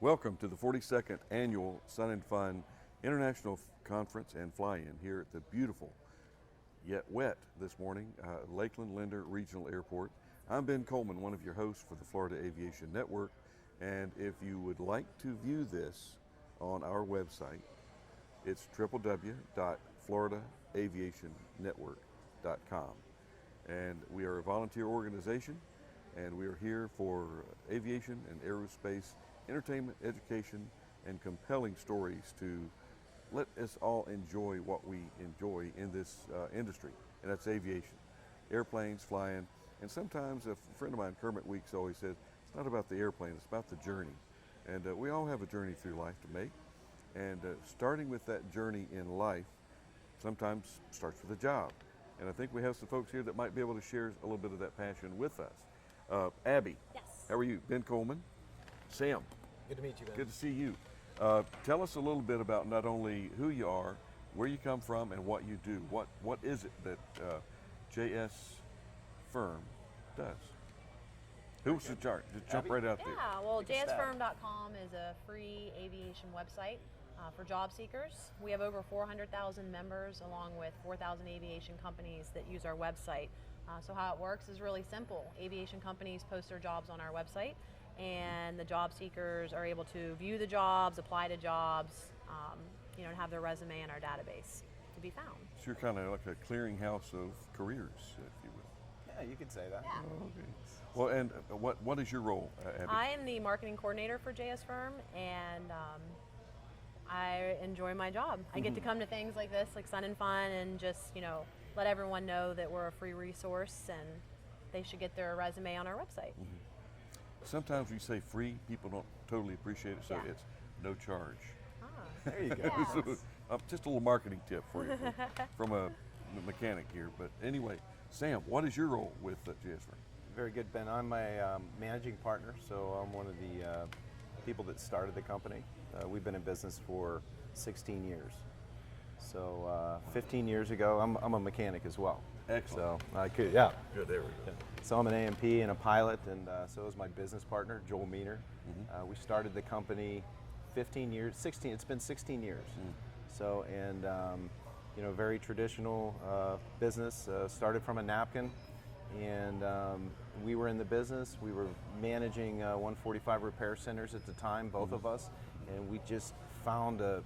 Welcome to the 42nd Annual Sun and Fun International Conference and Fly-In here at the beautiful, yet wet this morning, Lakeland Linder Regional Airport. I'm Ben Coleman, one of your hosts for the Florida Aviation Network, and if you would like to view this on our website, it's www.floridaaviationnetwork.com. And we are a volunteer organization, and we are here for aviation and aerospace entertainment, education, and compelling stories to let us all enjoy what we enjoy in this industry, and that's aviation. Airplanes, flying, and sometimes a friend of mine, Kermit Weeks, always says, it's not about the airplane, it's about the journey. And we all have a journey through life to make, and starting with that journey in life sometimes starts with a job. And I think we have some folks here that might be able to share a little bit of that passion with us. Abbey. Yes. How are you? Ben Coleman. Sam. Good to meet you, Ben. Good to see you. Tell us a little bit about not only who you are, where you come from, and what you do. What is it that JSFirm does? Who's in charge? Just jump right out there. Yeah, well, JSFirm.com is a free aviation website for job seekers. We have over 400,000 members, along with 4,000 aviation companies that use our website. So how it works is really simple. Aviation companies post their jobs on our website, and the job seekers are able to view the jobs, apply to jobs, and have their resume in our database to be found. So you're kind of like a clearinghouse of careers, if you will. Yeah, you could say that. Yeah. Oh, okay. Well, and what is your role, Abbey? I am the marketing coordinator for JSFirm, and I enjoy my job. I get to come to things like this, like Sun and Fun, and just let everyone know that we're a free resource and they should get their resume on our website. Sometimes we say free, people don't totally appreciate it, so it's no charge. There you go. Yeah. So, just a little marketing tip for you from a mechanic here. But anyway, Sam, what is your role with JSFirm? Very good, Ben. I'm a managing partner, so I'm one of the people that started the company. We've been in business for 16 years. So 15 years ago, I'm a mechanic as well. Excellent. So I could, yeah. Good, there we go. Yeah. So I'm an AMP and a pilot, and so is my business partner, Joel Meaner. We started the company 15 years, 16, it's been 16 years. So, and very traditional business, started from a napkin, and we were in the business. We were managing 145 repair centers at the time, both of us, and we just found it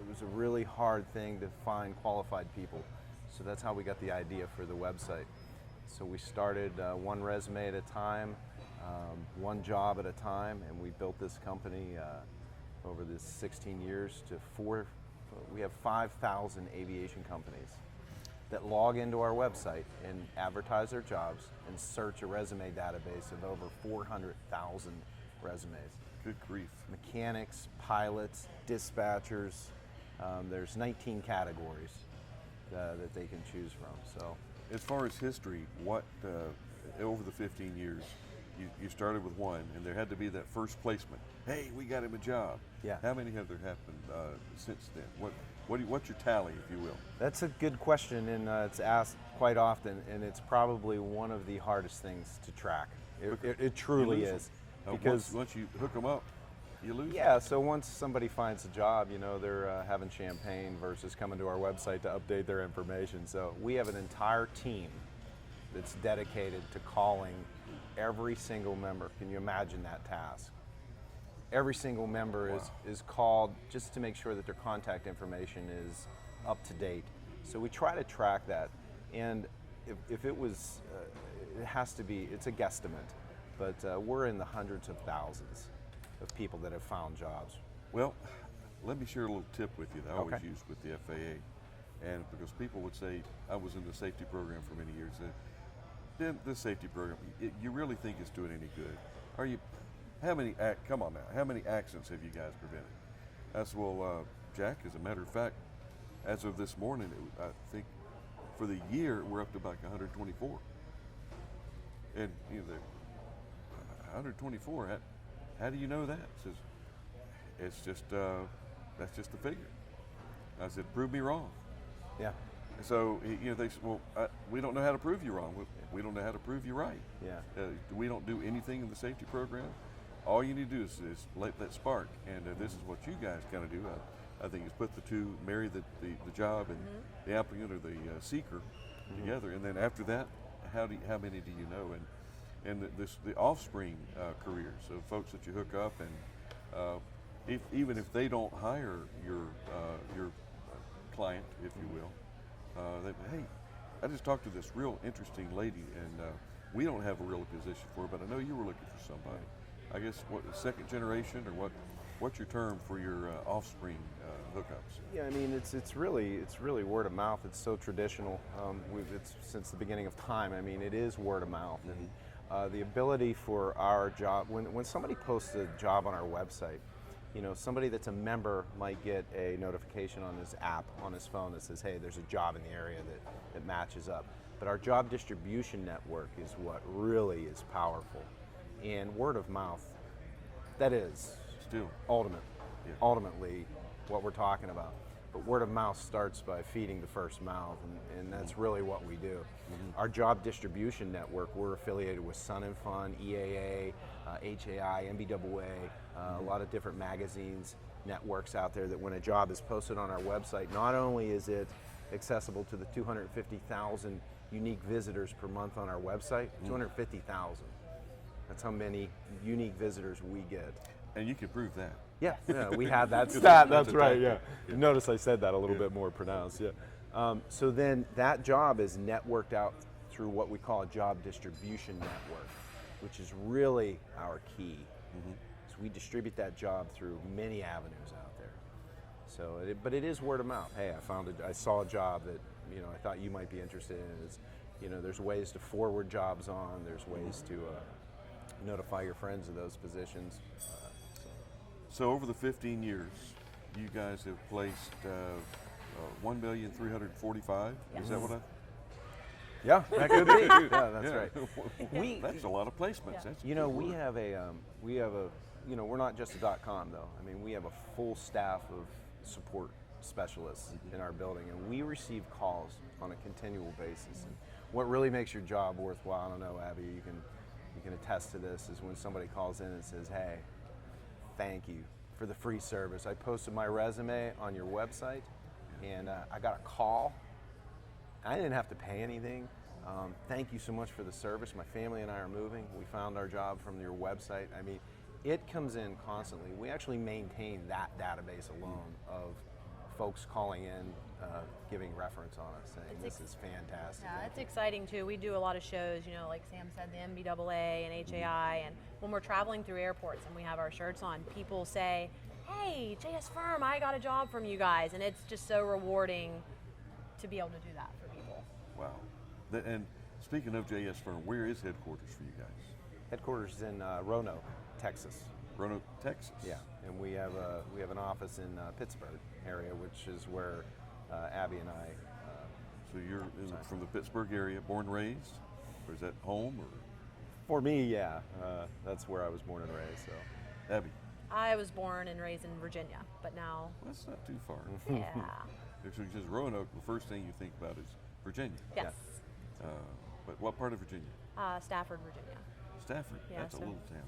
was a really hard thing to find qualified people. So that's how we got the idea for the website. So we started one resume at a time, one job at a time, and we built this company over this 16 years to we have 5,000 aviation companies that log into our website and advertise their jobs and search a resume database of over 400,000 resumes. Good grief. Mechanics, pilots, dispatchers, there's 19 categories that they can choose from. So, as far as history, what over the 15 years, you started with one, and there had to be that first placement. Hey, we got him a job. Yeah. How many have there happened since then? What's your tally, if you will? That's a good question, and it's asked quite often, and it's probably one of the hardest things to track. It truly is. Because once you hook them up, you lose. Yeah, so once somebody finds a job, they're having champagne versus coming to our website to update their information. So we have an entire team that's dedicated to calling every single member. Can you imagine that task? Every single member is called just to make sure that their contact information is up to date. So we try to track that, and if it was, it has to be, it's a guesstimate, but we're in the hundreds of thousands of people that have found jobs. Well, let me share a little tip with you that I always Okay. use with the FAA, and because people would say, I was in the safety program for many years, the safety program, you really think it's doing any good? Are you? Come on now, how many accidents have you guys prevented? I said, well, Jack, as a matter of fact, as of this morning, I think for the year, we're up to about 124. And the 124, how do you know that? Says, it's just, that's just the figure. I said, prove me wrong. Yeah. So, they said, well, we don't know how to prove you wrong. We don't know how to prove you right. Yeah. We don't do anything in the safety program all you need to do is let that spark. And this is what you guys kind of do. I think is put the two, marry the job and the applicant or the seeker together. And then after that, how many do you know? And the offspring careers, so folks that you hook up, and even if they don't hire your client, if you will, hey, I just talked to this real interesting lady, and we don't have a real position for her, but I know you were looking for somebody. I guess what, second generation, or what's your term for your offspring hookups? Yeah, I mean it's really word of mouth. It's so traditional. It's since the beginning of time. I mean, it is word of mouth, and the ability for our job, when somebody posts a job on our website, you know, somebody that's a member might get a notification on his app on his phone that says, hey, there's a job in the area that matches up. But our job distribution network is what really is powerful. And word of mouth, that is Still. ultimately what we're talking about. But word of mouth starts by feeding the first mouth, and that's really what we do. Our job distribution network, we're affiliated with Sun and Fun, EAA, HAI, MBAA, a lot of different magazines, networks out there that when a job is posted on our website, not only is it accessible to the 250,000 unique visitors per month on our website, 250,000. That's how many unique visitors we get. And you can prove that. Yeah, we have that stat. That's a right. tactic. Yeah. Notice I said that a little bit more pronounced. Yeah. So then that job is networked out through what we call a job distribution network, which is really our key. So we distribute that job through many avenues out there. So, but it is word of mouth. Hey, I saw a job that I thought you might be interested in. It's, there's ways to forward jobs on. There's ways to notify your friends of those positions. So over the 15 years, you guys have placed 1,345,000. Is that what I? Yeah, that could be. Yeah, that's right. That's a lot of placements. That's we have we're not just a .com though. I mean, we have a full staff of support specialists in our building, and we receive calls on a continual basis. And what really makes your job worthwhile, I don't know, Abby, you can attest to this, is when somebody calls in and says, hey, thank you for the free service. I posted my resume on your website, and I got a call. I didn't have to pay anything. Thank you so much for the service. My family and I are moving. We found our job from your website. I mean, it comes in constantly. We actually maintain that database alone of folks calling in, giving reference on us, saying this is fantastic. Yeah, it's exciting too. We do a lot of shows, like Sam said, the MBAA and HAI, and when we're traveling through airports and we have our shirts on, people say, hey, JSFirm, I got a job from you guys, and it's just so rewarding to be able to do that for people. Wow. And speaking of JSFirm, where is headquarters for you guys? Headquarters is in Roanoke, Texas. Roanoke, Texas. Yeah, and we have an office in Pittsburgh area, which is where Abbey and I. So you're from the Pittsburgh area, born and raised, or is that home? Or? For me, yeah, that's where I was born and raised. So, Abbey. I was born and raised in Virginia, but now. Well, that's not too far. Yeah. If it says Roanoke, the first thing you think about is Virginia. Yes. But what part of Virginia? Stafford, Virginia. Stafford. Yeah, That's a little town.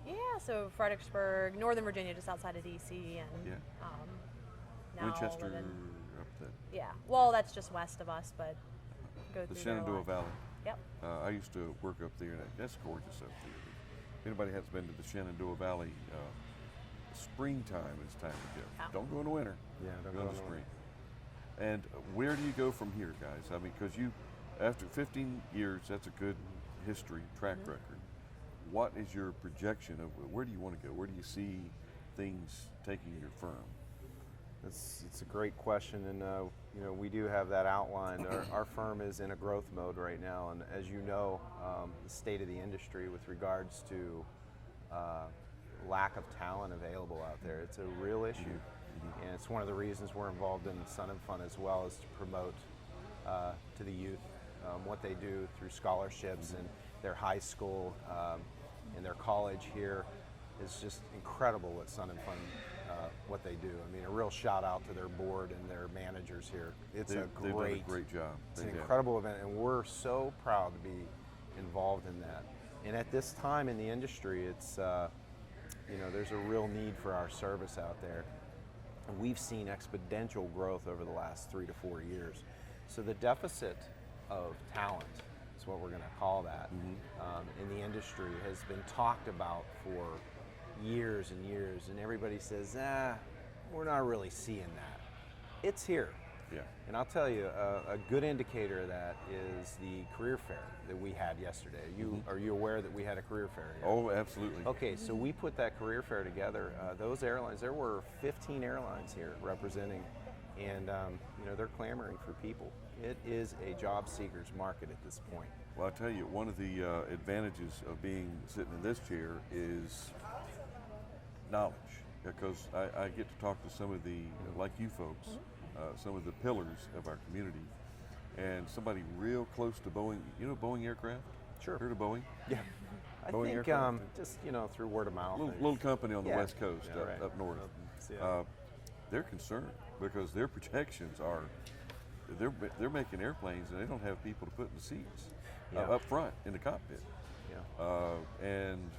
Yeah, so Fredericksburg, Northern Virginia, just outside of DC, and now Winchester, live in, up that. yeah. Well, that's just west of us, but go The through Shenandoah Valley. Yep. I used to work up there. That's gorgeous up there. If anybody has been to the Shenandoah Valley, springtime is time to go. Yeah. Don't go in the winter. yeah, don't Go go in the nowhere. spring. And where do you go from here, guys? I mean, because after 15 years, that's a good history, track record. What is your projection of where do you want to go? Where do you see things taking your firm? It's a great question, and we do have that outlined. Our firm is in a growth mode right now, and as you know, the state of the industry with regards to lack of talent available out there, it's a real issue, and it's one of the reasons we're involved in Sun and Fun as well, is to promote to the youth what they do through scholarships and their high school and their college here. Is just incredible what Sun and Fun, what they do. I mean, a real shout out to their board and their managers here. They've done a great job. It's an incredible event, and we're so proud to be involved in that. And at this time in the industry, it's there's a real need for our service out there. And we've seen exponential growth over the last 3 to 4 years. So the deficit of talent is what we're going to call that in the industry has been talked about for years and years, and everybody says, we're not really seeing that. It's here. Yeah. And I'll tell you, a good indicator of that is the career fair that we had yesterday. Are you aware that we had a career fair here? Oh, absolutely. Okay, so we put that career fair together. Those airlines, there were 15 airlines here representing, and they're clamoring for people. It is a job seekers market at this point. Well, I tell you, one of the advantages of being sitting in this chair is knowledge, because I get to talk to some of the, like you folks, some of the pillars of our community, and somebody real close to Boeing. You know Boeing aircraft? Sure. Heard of Boeing? Yeah. I Boeing think aircraft? just through word of mouth. Little company on the Yeah. West Coast, Yeah, right. up north. Yeah. They're concerned because their projections are they're making airplanes and they don't have people to put in the seats up front in the cockpit. Yeah. And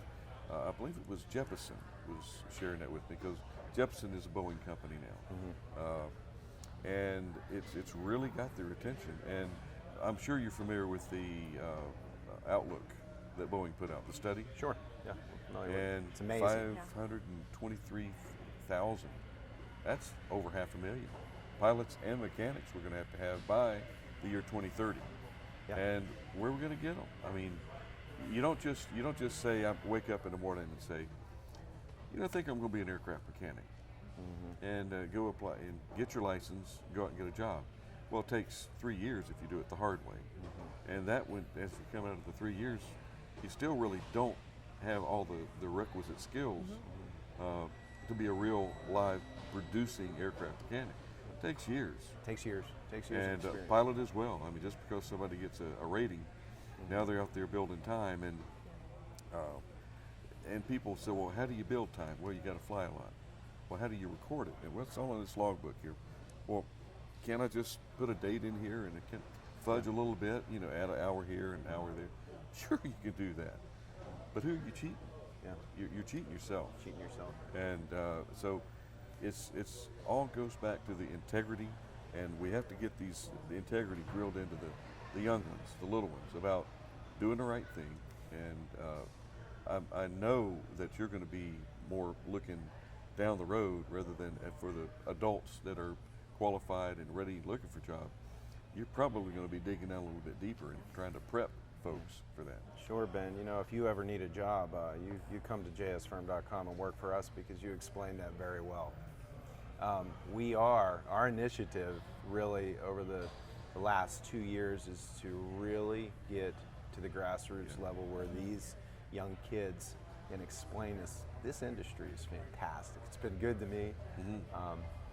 I believe it was Jeppesen was sharing that with me, because Jeppesen is a Boeing company now. And it's really got their attention. And I'm sure you're familiar with the outlook that Boeing put out, the study. Sure. Yeah. And it's amazing. 523,000. That's over 500,000 pilots and mechanics we're going to have by the year 2030. Yeah. And where are we going to get them? I mean, you don't just say, I wake up in the morning and say, I think I'm going to be an aircraft mechanic, and go apply and get your license, go out and get a job. Well, it takes 3 years if you do it the hard way. And that when, as you come out of the 3 years, you still really don't have all the requisite skills to be a real live producing aircraft mechanic. It takes years. Takes years. And of experience. pilot as well. I mean, just because somebody gets a rating, now they're out there building time, and people say, well, how do you build time? Well, you got to fly a lot. Well, how do you record it? And what's all in this logbook here? Well, can I just put a date in here and it can fudge a little bit, add an hour here and an hour there? Sure, you can do that. But who are you cheating? Yeah. You're cheating yourself. Cheating yourself. And so it's all goes back to the integrity, and we have to get the integrity drilled into the young ones, the little ones, about doing the right thing. And I know that you're going to be more looking down the road rather than for the adults that are qualified and ready looking for jobs. You're probably going to be digging down a little bit deeper and trying to prep folks for that. Sure, Ben. If you ever need a job, you come to JSFirm.com and work for us, because you explained that very well. Our initiative really over the last 2 years is to really get to the grassroots level where these young kids can explain this industry is fantastic. It's been good to me.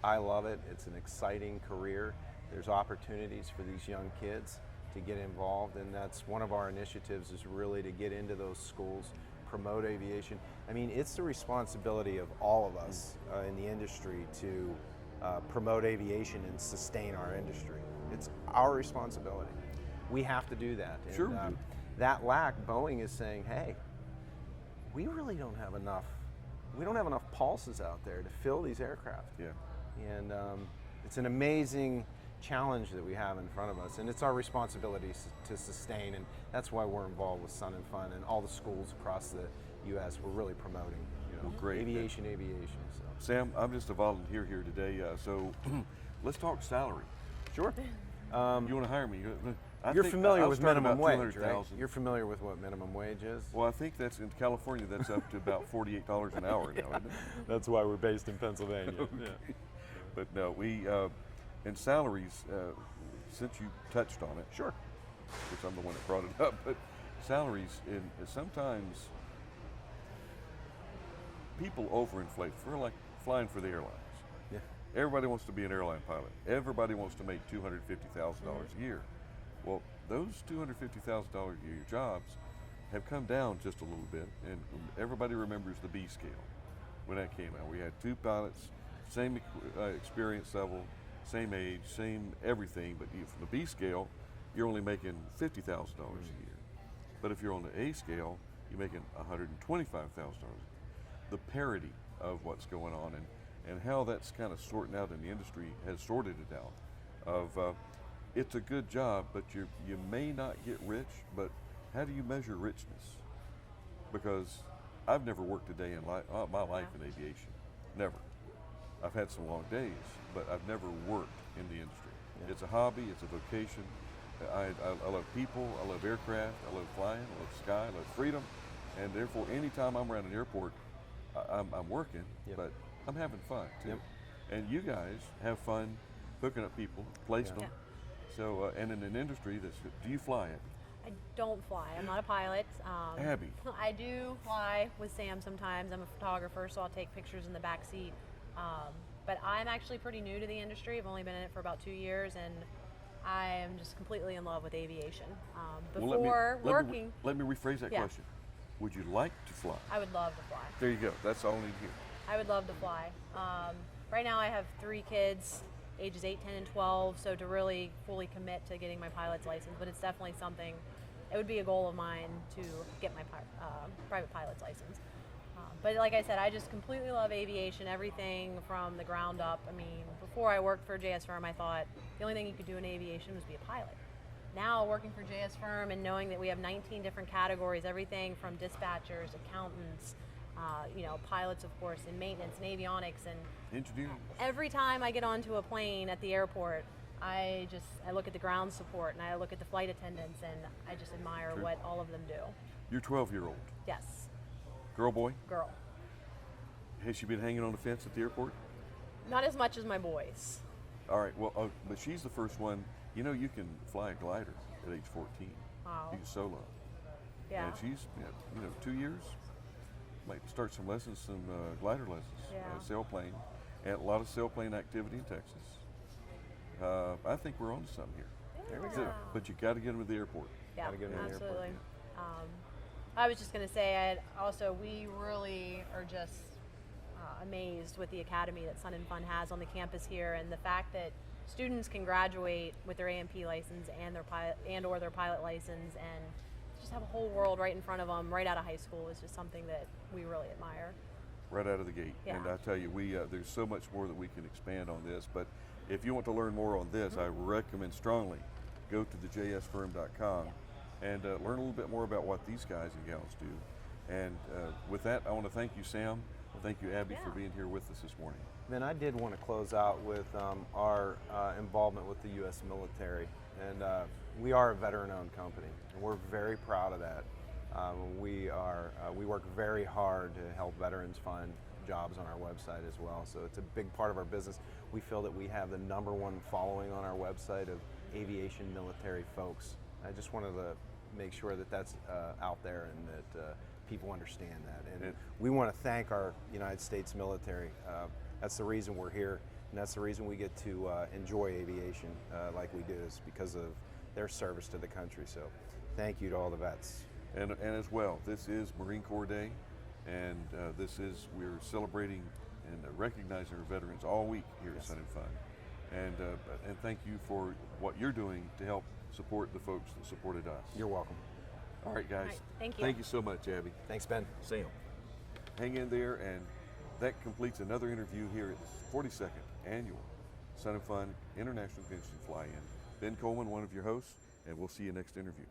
I love it. It's an exciting career. There's opportunities for these young kids to get involved, and that's one of our initiatives, is really to get into those schools, promote aviation. I mean, it's the responsibility of all of us in the industry to promote aviation and sustain our industry. It's our responsibility. We have to do that. And, Sure. That lack, Boeing is saying, hey, we really don't have enough. We don't have enough pulses out there to fill these aircraft. Yeah. And it's an amazing challenge that we have in front of us, and it's our responsibility to sustain, and that's why we're involved with Sun and Fun and all the schools across the U.S. We're really promoting Well, great. aviation. So. Sam, I'm just a volunteer here today, so let's talk salary. Sure. You want to hire me? You're familiar I'll with start minimum about wage, 200,000. right? You're familiar with what minimum wage is? Well, I think that's in California. That's up to about $48 an hour now, isn't it? That's why we're based in Pennsylvania. Okay. But no, we in salaries. Since you touched on it, Sure. which I'm the one that brought it up, but salaries sometimes people overinflate for like flying for the airlines. Yeah. Everybody wants to be an airline pilot. Everybody wants to make $250,000 a year. Well, those $250,000 a year jobs have come down just a little bit, and everybody remembers the B scale when that came out. We had 2 pilots, same experience level, same age, same everything, but from the B scale, you're only making $50,000 a year. But if you're on the A scale, you're making $125,000. the parity of what's going on and how that's kind of sorting out in the industry has sorted it out. Of it's a good job, but you may not get rich, but how do you measure richness? Because I've never worked a day in my life in aviation, never. I've had some long days, but I've never worked in the industry. Yeah. It's a hobby, it's a vocation. I love people, I love aircraft, I love flying, I love sky, I love freedom, and therefore anytime I'm around an airport, I'm working, Yep. but I'm having fun too. Yep. And you guys have fun hooking up people, placing Yeah. them. So, and in an industry do you fly it? I don't fly. I'm not a pilot. Abbey. I do fly with Sam sometimes. I'm a photographer, so I'll take pictures in the back seat. But I'm actually pretty new to the industry. I've only been in it for about 2 years, and I am just completely in love with aviation. Well, Working, let me rephrase that Yeah. question. Would you like to fly? I would love to fly. There you go. That's all I need to hear. I would love to fly. Right now I have 3 kids, ages 8, 10, and 12, so to really fully commit to getting my pilot's license, but it's definitely something, it would be a goal of mine to get my private pilot's license. But like I said, I just completely love aviation, everything from the ground up. I mean, before I worked for JSFirm, I thought the only thing you could do in aviation was be a pilot. Now working for JSFirm and knowing that we have 19 different categories, everything from dispatchers, accountants, pilots, of course, and maintenance and avionics, and Engineering. every time I get onto a plane at the airport, I look at the ground support and I look at the flight attendants, and I just admire Sure. what all of them do. You're 12-year-old. Yes, Girl, boy? girl. Has she been hanging on the fence at the airport? Not as much as my boys. All right, well, but she's the first one. You know, you can fly a glider at age 14. Wow. You can solo. Yeah. And she's, 2 years. Might start some lessons, some glider lessons, Yeah. sailplane, and a lot of sailplane activity in Texas. I think we're on to something here. There we Yeah. go. But you got to get them to the airport. Yeah, Gotta get in the airport, absolutely. I was just going to say, we really are just amazed with the academy that Sun and Fun has on the campus here, and the fact that students can graduate with their AMP license and their pilot license, and just have a whole world right in front of them right out of high school is just something that we really admire. Right out of the gate. Yeah. And I tell you, there's so much more that we can expand on this. But if you want to learn more on this, I recommend strongly go to the JSFirm.com and learn a little bit more about what these guys and gals do. And with that, I want to thank you, Sam. Thank you, Abby, for Yeah. being here with us this morning. Then I did want to close out with our involvement with the U.S. military, and we are a veteran-owned company, and we're very proud of that. We work very hard to help veterans find jobs on our website as well, so it's a big part of our business. We feel that we have the #1 following on our website of aviation military folks. I just wanted to make sure that that's out there and that people understand that. And we want to thank our United States military. That's the reason we're here, and that's the reason we get to enjoy aviation like we do, is because of their service to the country. So thank you to all the vets. And as well, this is Marine Corps Day, and we're celebrating and recognizing our veterans all week here at Sun and Fun. And thank you for what you're doing to help support the folks that supported us. You're welcome. All right, guys. All right, thank you. Thank you so much, Abby. Thanks, Ben. Sam. Hang in there, and that completes another interview here at the 42nd Annual Sun and Fun International Convention Fly-In. Ben Coleman, one of your hosts, and we'll see you next interview.